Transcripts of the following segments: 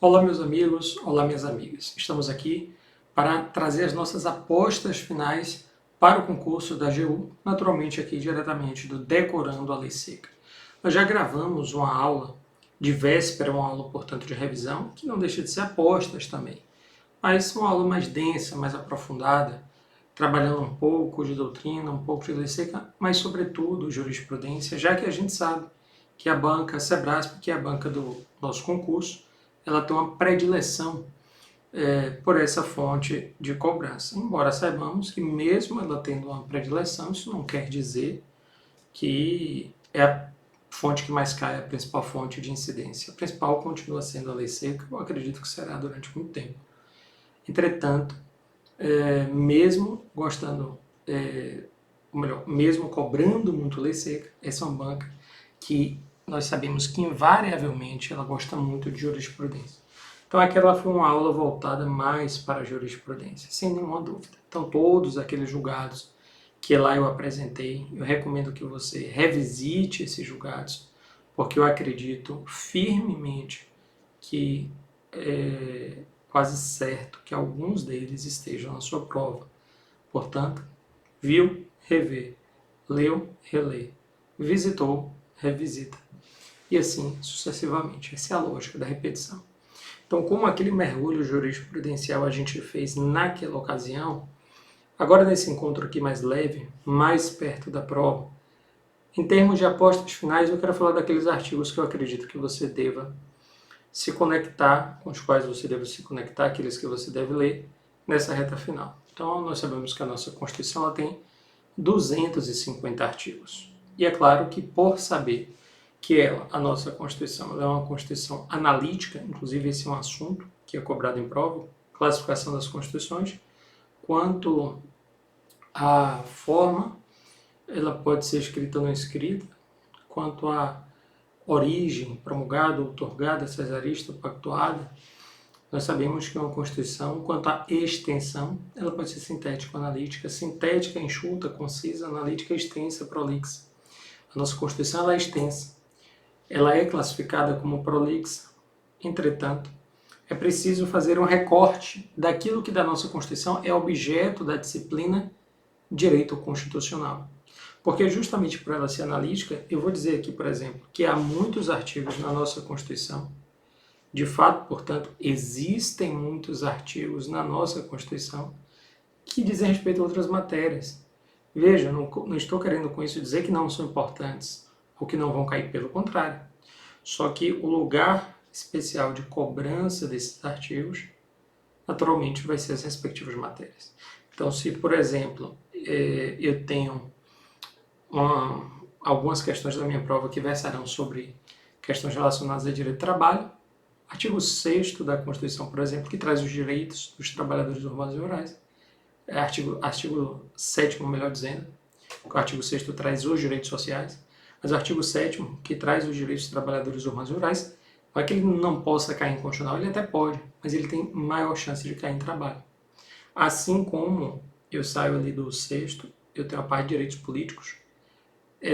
Olá meus amigos, olá minhas amigas. Estamos aqui para trazer as nossas apostas finais para o concurso da AGU, naturalmente aqui diretamente do Decorando a Lei Seca. Nós já gravamos uma aula de véspera, uma aula, portanto, de revisão, que não deixa de ser apostas também, mas uma aula mais densa, mais aprofundada, trabalhando um pouco de doutrina, um pouco de lei seca, mas sobretudo jurisprudência, já que a gente sabe que a banca Sebrasp, que é a banca do nosso concurso, ela tem uma predileção por essa fonte de cobrança. Embora saibamos que mesmo ela tendo uma predileção, isso não quer dizer que é a fonte que mais cai, a principal fonte de incidência. A principal continua sendo a lei seca, eu acredito que será durante muito tempo. Entretanto, mesmo gostando, ou melhor, mesmo cobrando muito lei seca, essa é uma banca que nós sabemos que invariavelmente ela gosta muito de jurisprudência. Então aquela foi uma aula voltada mais para a jurisprudência, sem nenhuma dúvida. Então todos aqueles julgados que lá eu apresentei, eu recomendo que você revisite esses julgados, porque eu acredito firmemente que é quase certo que alguns deles estejam na sua prova. Portanto, viu, revê, leu, relê, visitou, revisita, e assim sucessivamente. Essa é a lógica da repetição. Então, como aquele mergulho jurisprudencial a gente fez naquela ocasião, agora nesse encontro aqui mais leve, mais perto da prova, em termos de apostas finais, eu quero falar daqueles artigos que eu acredito que você deva se conectar, com os quais você deve se conectar, aqueles que você deve ler nessa reta final. Então, nós sabemos que a nossa Constituição ela tem 250 artigos. E é claro que por saber que ela, a nossa Constituição, ela é uma Constituição analítica, inclusive esse é um assunto que é cobrado em prova, classificação das Constituições, quanto a forma, ela pode ser escrita ou não escrita, quanto a origem, promulgada, outorgada, cesarista, pactuada, nós sabemos que uma Constituição, quanto à extensão, ela pode ser sintética ou analítica. Sintética, enxuta, concisa, analítica, extensa, prolixa. A nossa Constituição ela é extensa. Ela é classificada como prolixa. Entretanto, é preciso fazer um recorte daquilo que da nossa Constituição é objeto da disciplina Direito Constitucional. Porque justamente por ela ser analítica, eu vou dizer aqui, por exemplo, que há muitos artigos na nossa Constituição. De fato, portanto, existem muitos artigos na nossa Constituição que dizem respeito a outras matérias. Veja, não estou querendo com isso dizer que não são importantes ou que não vão cair, pelo contrário. Só que o lugar especial de cobrança desses artigos, naturalmente, vai ser as respectivas matérias. Então, se, por exemplo, eu tenho algumas questões da minha prova que versarão sobre questões relacionadas a direito do trabalho, artigo 6º da Constituição, por exemplo, que traz os direitos dos trabalhadores urbanos e rurais, artigo 7º, melhor dizendo, que o artigo 6º traz os direitos sociais, mas o artigo 7º, que traz os direitos dos trabalhadores urbanos e rurais, não é que ele não possa cair em constitucional, ele até pode, mas ele tem maior chance de cair em trabalho. Assim como eu saio ali do 6º, eu tenho a parte de direitos políticos,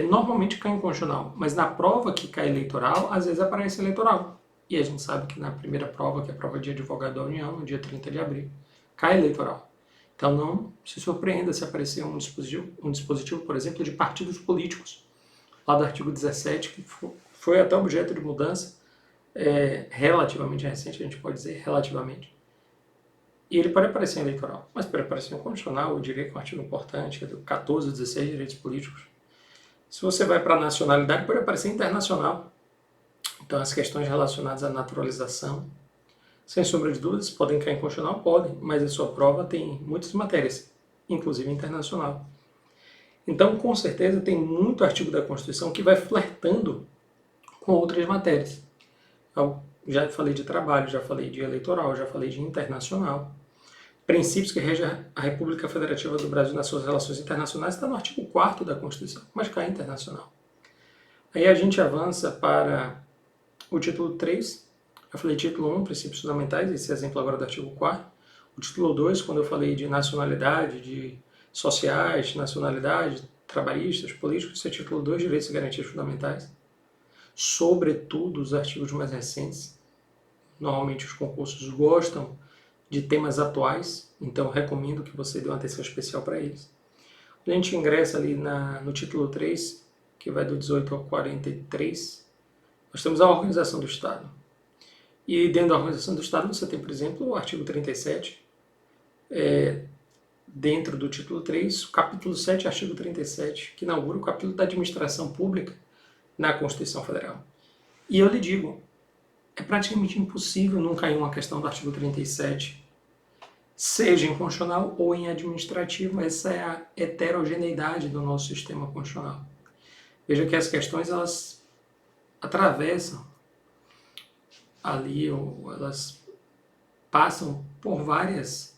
normalmente cai em constitucional, mas na prova que cai eleitoral, às vezes aparece eleitoral. E a gente sabe que na primeira prova, que é a prova de advogado da União, no dia 30 de abril, cai eleitoral. Então não se surpreenda se aparecer um dispositivo, por exemplo, de partidos políticos, lá do artigo 17, que foi até objeto de mudança, relativamente recente, a gente pode dizer relativamente. E ele pode aparecer em eleitoral, mas pode aparecer em constitucional, eu diria que é um artigo importante, é do 14, 16, direitos políticos. Se você vai para a nacionalidade, pode aparecer internacional. Então, as questões relacionadas à naturalização, sem sombra de dúvidas, podem cair em constitucional? Podem, mas a sua prova tem muitas matérias, inclusive internacional. Então, com certeza, tem muito artigo da Constituição que vai flertando com outras matérias. Eu já falei de trabalho, já falei de eleitoral, já falei de internacional. Princípios que regem a República Federativa do Brasil nas suas relações internacionais está no artigo 4º da Constituição, mas cai internacional. Aí a gente avança para o título 3, eu falei título 1, princípios fundamentais, esse exemplo agora do artigo 4º. O título 2, quando eu falei de nacionalidade, de sociais, nacionalidade, trabalhistas, políticos, esse é título 2, direitos e garantias fundamentais. Sobretudo os artigos mais recentes, Normalmente os concursos gostam de temas atuais, então recomendo que você dê uma atenção especial para eles. Quando a gente ingressa ali no título 3, que vai do 18 ao 43, nós temos a organização do Estado. E dentro da organização do Estado você tem, por exemplo, o artigo 37, dentro do título 3, o capítulo 7, artigo 37, que inaugura o capítulo da administração pública na Constituição Federal. E eu lhe digo, é praticamente impossível não cair uma questão do artigo 37, seja em constitucional ou em administrativo. Essa é a heterogeneidade do nosso sistema constitucional. Veja que as questões, elas atravessam ali, ou elas passam por várias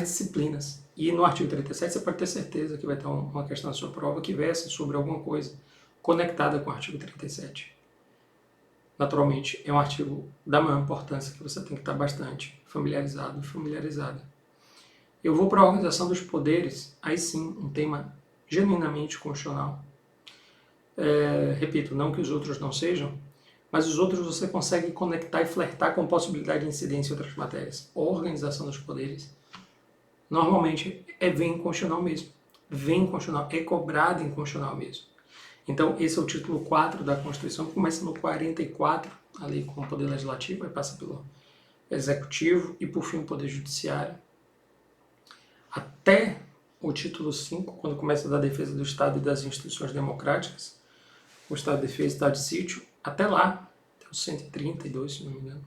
disciplinas. E no artigo 37 você pode ter certeza que vai ter uma questão na sua prova que versa sobre alguma coisa conectada com o artigo 37. Naturalmente, é um artigo da maior importância que você tem que estar bastante familiarizado e familiarizada. Eu vou para a organização dos poderes, aí sim, um tema genuinamente constitucional. Repito, não que os outros não sejam, mas os outros você consegue conectar e flertar com possibilidade de incidência em outras matérias. A organização dos poderes, normalmente, vem em constitucional mesmo. Vem em constitucional, é cobrado em constitucional mesmo. Então, esse é o título 4 da Constituição, que começa no 44, ali com o Poder Legislativo, aí passa pelo Executivo e, por fim, o Poder Judiciário. Até o título 5, quando começa da defesa do Estado e das instituições democráticas, o Estado de Defesa e Estado de Sítio, até lá, até o 132, se não me engano,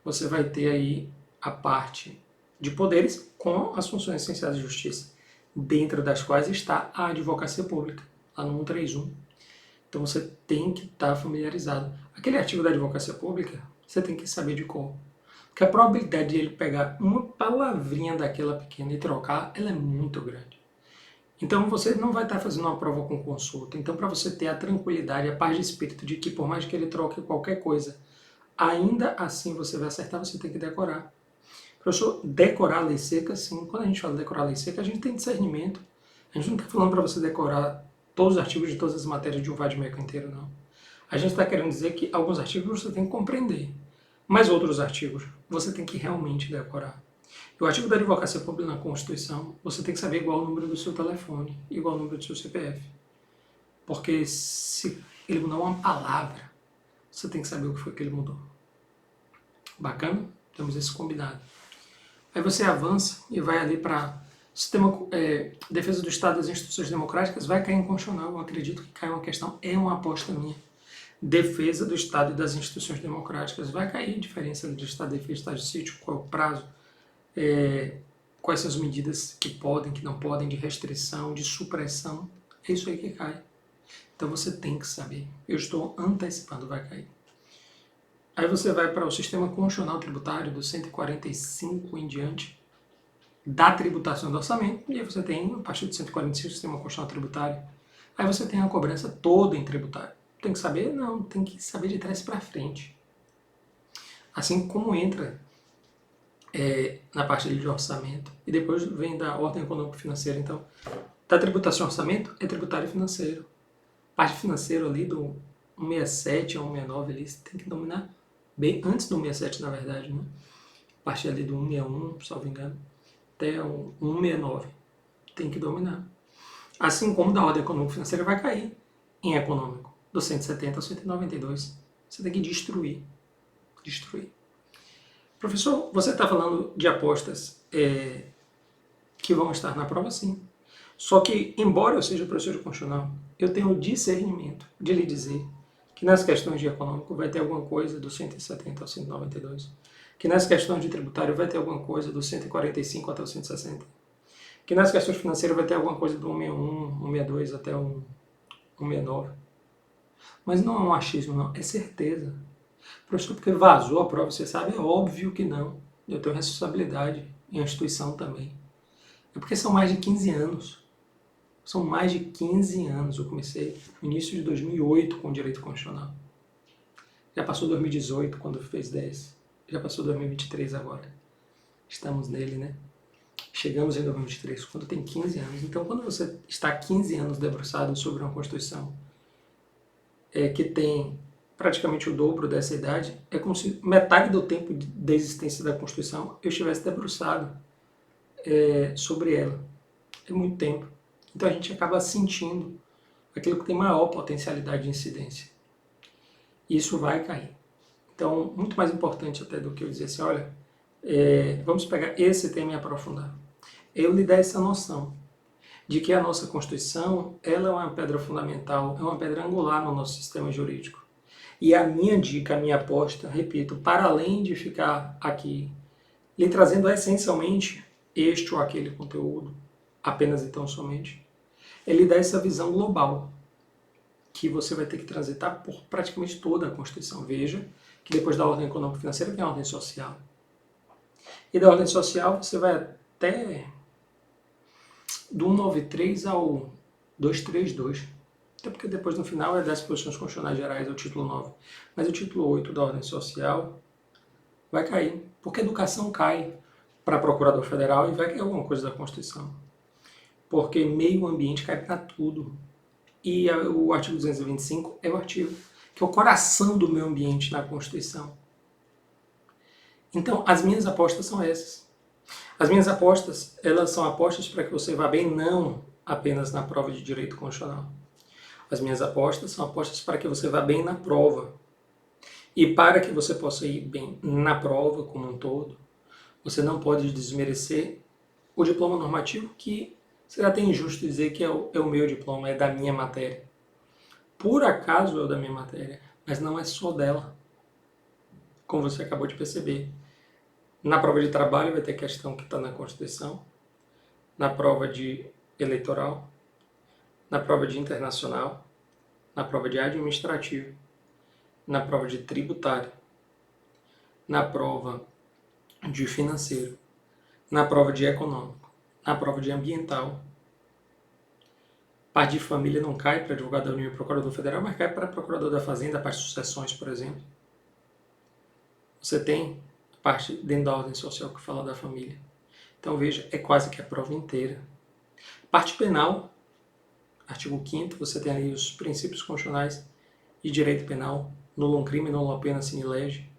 você vai ter aí a parte de poderes com as funções essenciais da justiça, dentro das quais está a advocacia pública, lá no 131. Então você tem que estar familiarizado. Aquele artigo da advocacia pública, você tem que saber de cor. Porque a probabilidade de ele pegar uma palavrinha daquela pequena e trocar, ela é muito grande. Então você não vai estar fazendo uma prova com consulta. Então, para você ter a tranquilidade, a paz de espírito de que por mais que ele troque qualquer coisa, ainda assim você vai acertar, você tem que decorar. Professor, decorar a lei seca, sim. Quando a gente fala decorar a lei seca, a gente tem discernimento. A gente não está falando para você decorar todos os artigos de todas as matérias de um vade-mecum inteiro, não. A gente está querendo dizer que alguns artigos você tem que compreender, mas outros artigos você tem que realmente decorar. E o artigo da advocacia pública na Constituição, você tem que saber igual o número do seu telefone, igual o número do seu CPF. Porque se ele mudar uma palavra, você tem que saber o que foi que ele mudou. Bacana? Temos esse combinado. Aí você avança e vai ali para sistema defesa do Estado e das instituições democráticas, vai cair em constitucional. Eu acredito que cai uma questão, é uma aposta minha. Defesa do Estado e das instituições democráticas, vai cair diferença de Estado de defesa, Estado de sítio, qual é o prazo, quais são as medidas que podem, que não podem, de restrição, de supressão, é isso aí que cai. Então você tem que saber. Eu estou antecipando, vai cair. Aí você vai para o sistema constitucional tributário, do 145 em diante, da tributação do orçamento, e aí você tem, a partir do 145, o sistema constitucional tributário. Aí você tem a cobrança toda em tributário. Tem que saber? Não, tem que saber de trás para frente. Assim como entra na parte de orçamento, e depois vem da ordem econômico-financeira. Então, da tributação ao orçamento é tributário e financeiro. Parte financeira ali do 167 ao 169 ali, você tem que dominar bem antes do 167, na verdade, né? A partir ali do 161, salvo engano, até o 169. Tem que dominar. Assim como da ordem econômico-financeira vai cair em econômico, do 170 ao 192. Você tem que destruir. Destruir. Professor, você está falando de apostas que vão estar na prova, sim. Só que, embora eu seja professor de constitucional, eu tenho o discernimento de lhe dizer que nas questões de econômico vai ter alguma coisa do 170 ao 192, que nas questões de tributário vai ter alguma coisa do 145 até o 160, que nas questões financeiras vai ter alguma coisa do 161, 162 até o 169. Mas não é um achismo, não, é certeza. Professor, porque vazou a prova, você sabe? É óbvio que não. Eu tenho responsabilidade em a instituição também. É porque são mais de 15 anos. São mais de 15 anos. Eu comecei no início de 2008 com o direito constitucional. Já passou 2018, quando fez 10. Já passou 2023 agora. Estamos nele, né? Chegamos em 2023, quando tem 15 anos. Então, quando você está 15 anos debruçado sobre uma Constituição que tem praticamente o dobro dessa idade, é como se metade do tempo de existência da Constituição eu estivesse debruçado sobre ela. É muito tempo. Então a gente acaba sentindo aquilo que tem maior potencialidade de incidência. Isso vai cair. Então, muito mais importante até do que eu dizer assim, olha, vamos pegar esse tema e aprofundar. Eu lhe dar essa noção de que a nossa Constituição, ela é uma pedra fundamental, é uma pedra angular no nosso sistema jurídico. E a minha dica, a minha aposta, repito, para além de ficar aqui lhe trazendo essencialmente este ou aquele conteúdo, apenas e tão somente, é lhe dar essa visão global, que você vai ter que transitar por praticamente toda a Constituição. Veja que depois da ordem econômico-financeira vem a ordem social. E da ordem social você vai até do 193 ao 232. Até porque depois no final é das disposições constitucionais gerais, é o título 9. Mas o título 8 da ordem social vai cair. Porque a educação cai para procurador federal e vai cair alguma coisa da Constituição. Porque meio ambiente cai para tudo. E o artigo 225 é o artigo que é o coração do meio ambiente na Constituição. Então, as minhas apostas são essas. As minhas apostas, elas são apostas para que você vá bem não apenas na prova de direito constitucional. As minhas apostas são apostas para que você vá bem na prova. E para que você possa ir bem na prova como um todo, você não pode desmerecer o diploma normativo, que seria até injusto dizer que é o meu diploma, é da minha matéria. Por acaso é o da minha matéria, mas não é só dela, como você acabou de perceber. Na prova de trabalho vai ter questão que está na Constituição, na prova de eleitoral, na prova de internacional, na prova de administrativo, na prova de tributário, na prova de financeiro, na prova de econômico, na prova de ambiental. Parte de família não cai para advogado da União e procurador federal, mas cai para procurador da Fazenda, a parte de sucessões, por exemplo. Você tem a parte dentro da ordem social que fala da família. Então veja, é quase que a prova inteira. Parte penal, artigo 5º, você tem ali os princípios constitucionais de direito penal, nullum crime, nulla pena sine lege.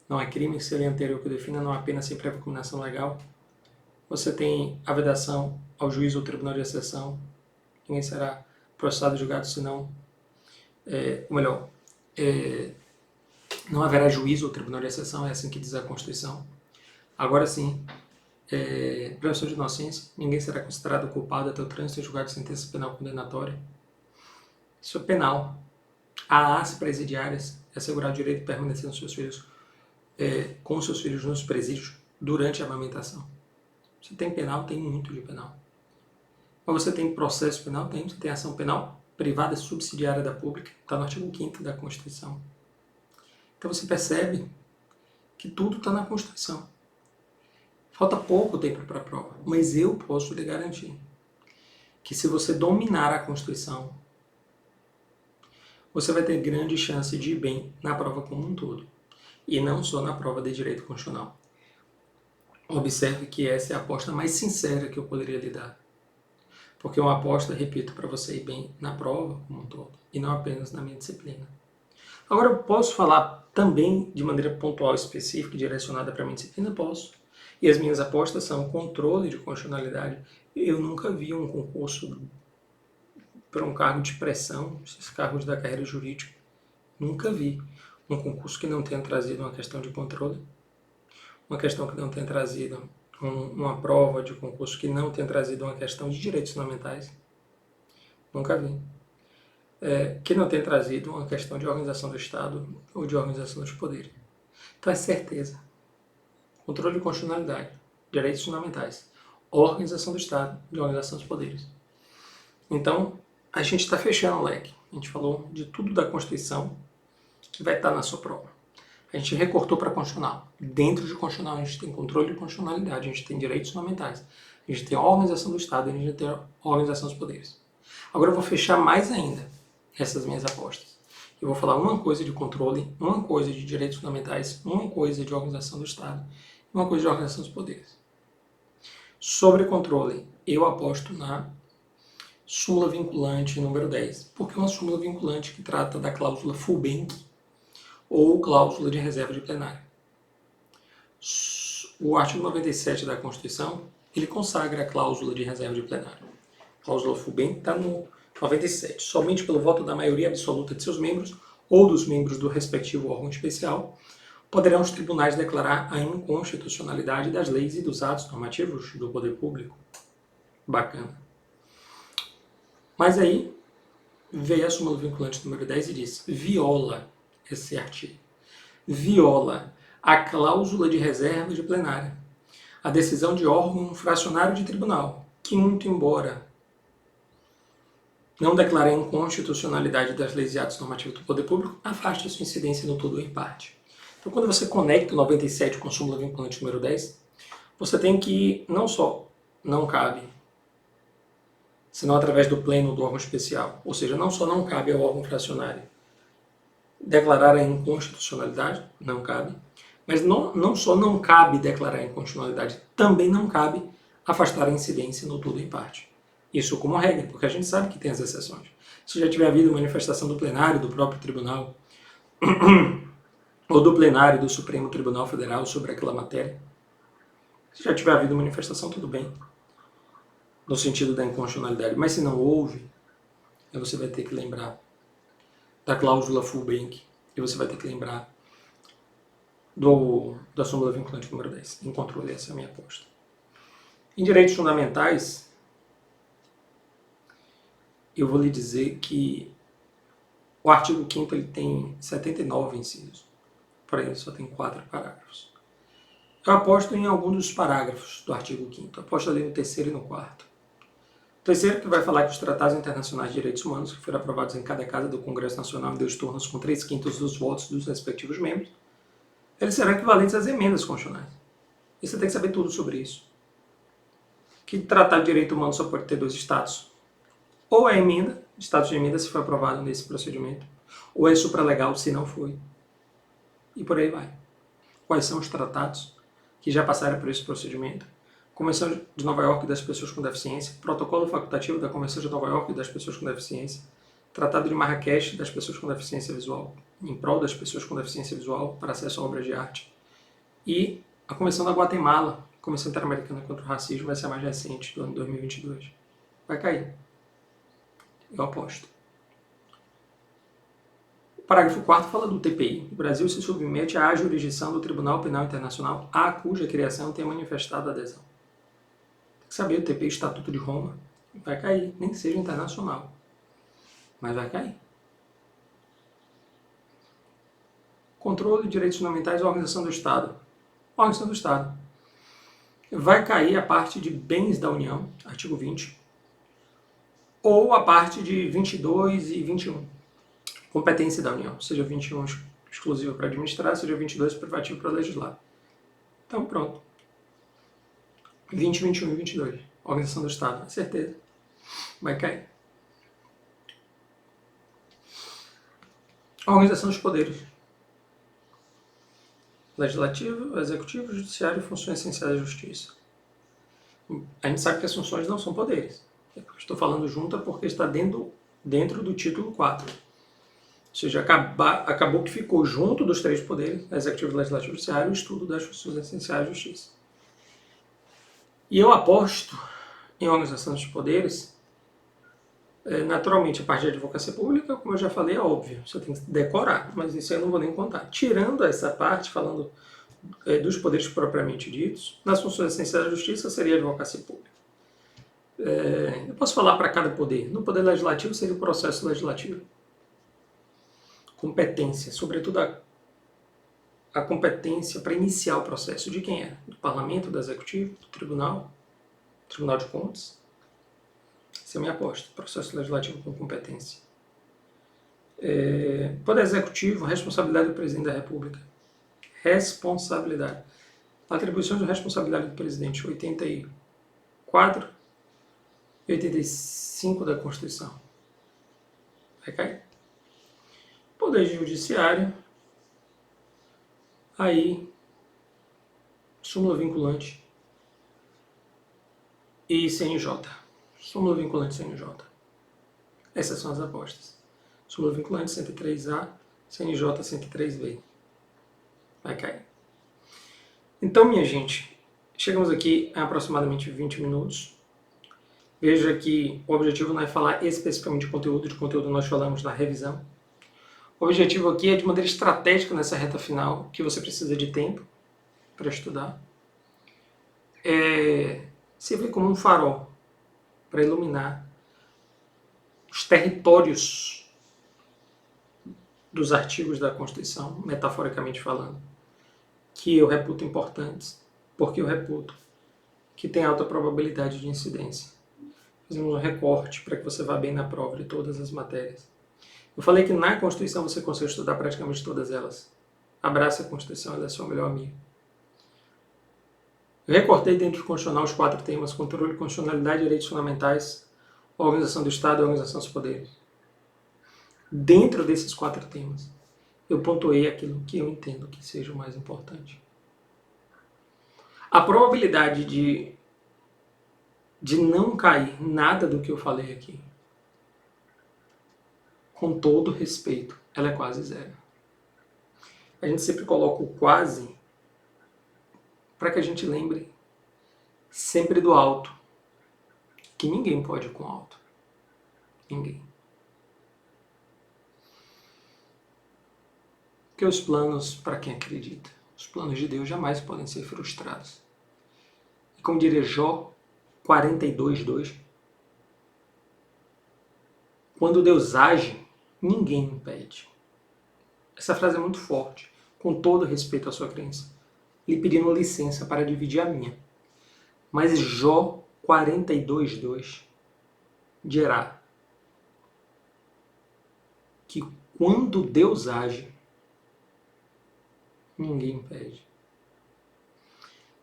Não é crime se ele é anterior que o defina, não há pena sem prévia combinação legal. Você tem a vedação ao juiz ou tribunal de exceção. Ninguém será processado e julgado senão, não haverá juízo ou tribunal de exceção, é assim que diz a Constituição. Agora sim, presunção de inocência, ninguém será considerado culpado até o trânsito e julgado de sentença penal condenatória. Isso é penal. Há as presidiárias, é assegurar o direito de permanecer nos seus filhos, com os seus filhos nos presídios durante a amamentação. Você tem penal, tem muito de penal. Mas você tem processo penal, tem. Você tem ação penal privada subsidiária da pública, está no artigo 5º da Constituição. Então você percebe que tudo está na Constituição. Falta pouco tempo para a prova, mas eu posso lhe garantir que se você dominar a Constituição, você vai ter grande chance de ir bem na prova como um todo, e não só na prova de direito constitucional. Observe que essa é a aposta mais sincera que eu poderia lhe dar. Porque é uma aposta, repito, para você ir bem na prova como um todo, e não apenas na minha disciplina. Agora, eu posso falar também de maneira pontual, específica e direcionada para a minha disciplina? Posso. E as minhas apostas são controle de constitucionalidade. Eu nunca vi um concurso para um cargo de pressão, esses cargos da carreira jurídica. Nunca vi um concurso que não tenha trazido uma questão de controle, uma questão que não tenha trazido uma prova de concurso que não tenha trazido uma questão de direitos fundamentais. Nunca vi. Que não tenha trazido uma questão de organização do Estado ou de organização dos poderes. Então é certeza. Controle de constitucionalidade, direitos fundamentais, organização do Estado e organização dos poderes. Então, a gente está fechando o leque. A gente falou de tudo da Constituição que vai estar na sua prova. A gente recortou para constitucional. Dentro de constitucional a gente tem controle de constitucionalidade, a gente tem direitos fundamentais, a gente tem a organização do Estado, a gente tem a organização dos poderes. Agora eu vou fechar mais ainda essas minhas apostas. Eu vou falar uma coisa de controle, uma coisa de direitos fundamentais, uma coisa de organização do Estado e uma coisa de organização dos poderes. Sobre controle, eu aposto na súmula vinculante número 10, porque é uma súmula vinculante que trata da cláusula Fulbenk, ou cláusula de reserva de plenário. O artigo 97 da Constituição, ele consagra a cláusula de reserva de plenário. A cláusula FUBEM está no 97. Somente pelo voto da maioria absoluta de seus membros ou dos membros do respectivo órgão especial, poderão os tribunais declarar a inconstitucionalidade das leis e dos atos normativos do poder público. Bacana. Mas aí veio a súmula vinculante número 10 e diz: viola esse artigo. Viola a cláusula de reserva de plenária, a decisão de órgão fracionário de tribunal, que muito embora não declare a inconstitucionalidade das leis e atos normativos do poder público, afaste sua incidência no todo ou em parte. Então, quando você conecta o 97 com a súmula vinculante número 10, você tem que não só não cabe, senão através do pleno do órgão especial, ou seja, não só não cabe ao órgão fracionário declarar a inconstitucionalidade, não cabe, mas não só não cabe declarar a inconstitucionalidade, também não cabe afastar a incidência no todo ou em parte. Isso como regra, porque a gente sabe que tem as exceções. Se já tiver havido manifestação do plenário do próprio tribunal, ou do plenário do Supremo Tribunal Federal sobre aquela matéria, se já tiver havido manifestação, tudo bem, no sentido da inconstitucionalidade. Mas se não houve, aí você vai ter que lembrar da cláusula FUBEM, e você vai ter que lembrar da súmula vinculante número 10. Encontrou essa é a minha aposta. Em direitos fundamentais, eu vou lhe dizer que o artigo 5º ele tem 79 incisos, porém ele só tem 4 parágrafos. Eu aposto em algum dos parágrafos do artigo 5º, aposto ali no 3º e no 4º. O 3º que vai falar que os tratados internacionais de direitos humanos, que foram aprovados em cada casa do Congresso Nacional em 2 turnos com 3/5 dos votos dos respectivos membros, eles serão equivalentes às emendas constitucionais. E você tem que saber tudo sobre isso. Que tratado de direito humano só pode ter 2 status. Ou é emenda, status de emenda se foi aprovado nesse procedimento, ou é supralegal se não foi. E por aí vai. Quais são os tratados que já passaram por esse procedimento? Convenção de Nova York das Pessoas com Deficiência, Protocolo Facultativo da Convenção de Nova York das Pessoas com Deficiência, Tratado de Marrakech das Pessoas com Deficiência Visual, em prol das pessoas com deficiência visual para acesso a obras de arte, e a Convenção da Guatemala, Convenção Interamericana contra o Racismo, vai ser a mais recente, do ano 2022. Vai cair. Eu aposto. O parágrafo 4º fala do TPI. O Brasil se submete à jurisdição do Tribunal Penal Internacional, a cuja criação tem manifestado adesão. Tem que saber, o TPI, Estatuto de Roma, vai cair, nem que seja internacional, mas vai cair. Controle de direitos fundamentais e organização do Estado. Organização do Estado. Vai cair a parte de bens da União, artigo 20, ou a parte de 22 e 21. Competência da União, seja 21 exclusiva para administrar, seja 22 privativo para legislar. Então pronto. 20, 21 e 22. Organização do Estado, é certeza. Vai cair. A organização dos poderes. Legislativo, executivo, judiciário e funções essenciais da justiça. A gente sabe que as funções não são poderes. Estou falando junta porque está dentro do título 4. Ou seja, acabou que ficou junto dos 3 poderes, executivo, legislativo e judiciário, o estudo das funções essenciais da justiça. E eu aposto em organização dos poderes, naturalmente a parte de advocacia pública, como eu já falei, é óbvio, você tem que decorar, mas isso eu não vou nem contar. Tirando essa parte, falando dos poderes propriamente ditos, nas funções essenciais da justiça seria a advocacia pública. Eu posso falar para cada poder. No poder legislativo seria o processo legislativo. Competência, sobretudo a competência para iniciar o processo. De quem é? Do parlamento, do executivo, do tribunal de contas. Essa é a minha aposta. Processo legislativo com competência. Poder executivo, responsabilidade do presidente da República. Responsabilidade. Atribuições de responsabilidade do presidente, 84 e 85 da Constituição. Vai cair. Poder judiciário, aí, súmula vinculante e CNJ. Súmula vinculante e CNJ. Essas são as apostas. Súmula vinculante 103A, CNJ 103B. vai cair. Então, minha gente, chegamos aqui a aproximadamente 20 minutos. Veja que o objetivo não é falar especificamente de conteúdo nós falamos na revisão. O objetivo aqui é de maneira estratégica nessa reta final, que você precisa de tempo para estudar, servir como um farol para iluminar os territórios dos artigos da Constituição, metaforicamente falando, que eu reputo importantes, porque eu reputo que tem alta probabilidade de incidência. Fazemos um recorte para que você vá bem na prova de todas as matérias. Eu falei que na Constituição você consegue estudar praticamente todas elas. Abrace a Constituição, ela é seu melhor amigo. Eu recortei dentro do constitucional os 4 temas: controle, constitucionalidade, direitos fundamentais, organização do Estado e organização dos poderes. Dentro desses 4 temas, eu pontuei aquilo que eu entendo que seja o mais importante. A probabilidade de não cair nada do que eu falei aqui, com todo respeito, ela é quase zero. A gente sempre coloca o quase para que a gente lembre sempre do alto, que ninguém pode ir com alto. Ninguém. Porque os planos, para quem acredita, os planos de Deus jamais podem ser frustrados. E como diria Jó 42:2, quando Deus age, ninguém impede. Essa frase é muito forte, com todo respeito à sua crença, lhe pedindo licença para dividir a minha. Mas Jó 42:2 dirá que quando Deus age, ninguém impede.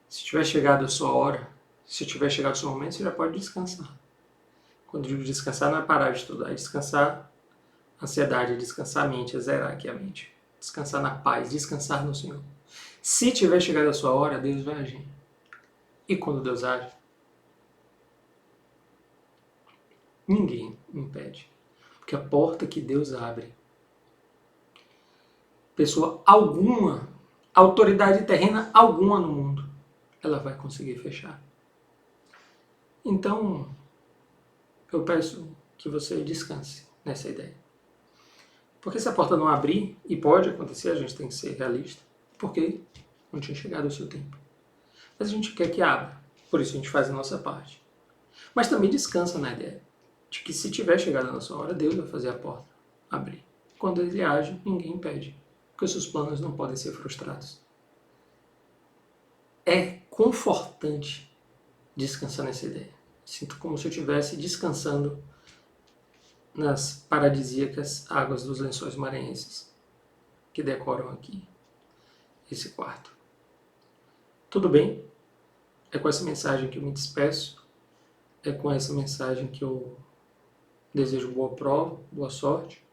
Se tiver chegado a sua hora, se tiver chegado o seu momento, você já pode descansar. Quando digo descansar, não é parar de estudar, é descansar a ansiedade, é descansar a mente, é zerar aqui a mente. Descansar na paz, descansar no Senhor. Se tiver chegado a sua hora, Deus vai agir. E quando Deus age, ninguém impede. Porque a porta que Deus abre, pessoa alguma, autoridade terrena alguma no mundo, ela vai conseguir fechar. Então, eu peço que você descanse nessa ideia. Porque se a porta não abrir, e pode acontecer, a gente tem que ser realista, porque não tinha chegado o seu tempo. Mas a gente quer que abra, por isso a gente faz a nossa parte. Mas também descansa na ideia de que se tiver chegado a nossa hora, Deus vai fazer a porta abrir. Quando Ele age, ninguém impede, porque os seus planos não podem ser frustrados. É confortante descansar nessa ideia. Sinto como se eu estivesse descansando nas paradisíacas águas dos Lençóis Maranhenses que decoram aqui esse quarto. Tudo bem? É com essa mensagem que eu me despeço. É com essa mensagem que eu desejo boa prova, boa sorte.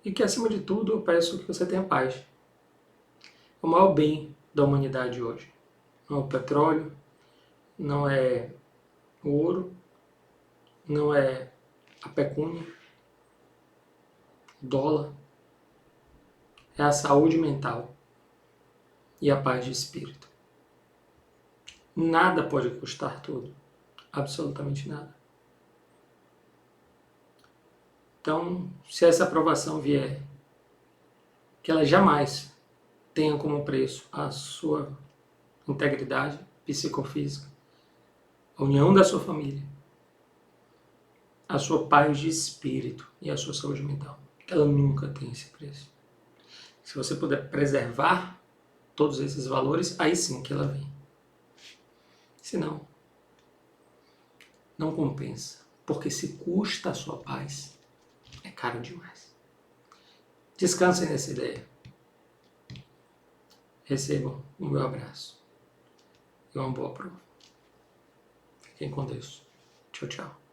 E que, acima de tudo, eu peço que você tenha paz. É o maior bem da humanidade hoje. Não é o petróleo, não é o ouro, não é a pecúnia, o dólar. É a saúde mental e a paz de espírito. Nada pode custar tudo. Absolutamente nada. Então, se essa aprovação vier, que ela jamais tenha como preço a sua integridade psicofísica, a união da sua família, a sua paz de espírito e a sua saúde mental. Ela nunca tem esse preço. Se você puder preservar todos esses valores, aí sim que ela vem. Se não, não compensa, porque se custa a sua paz, é caro demais. Descansem nessa ideia. Recebam o meu abraço e uma boa prova. Fiquem com Deus. Tchau, tchau.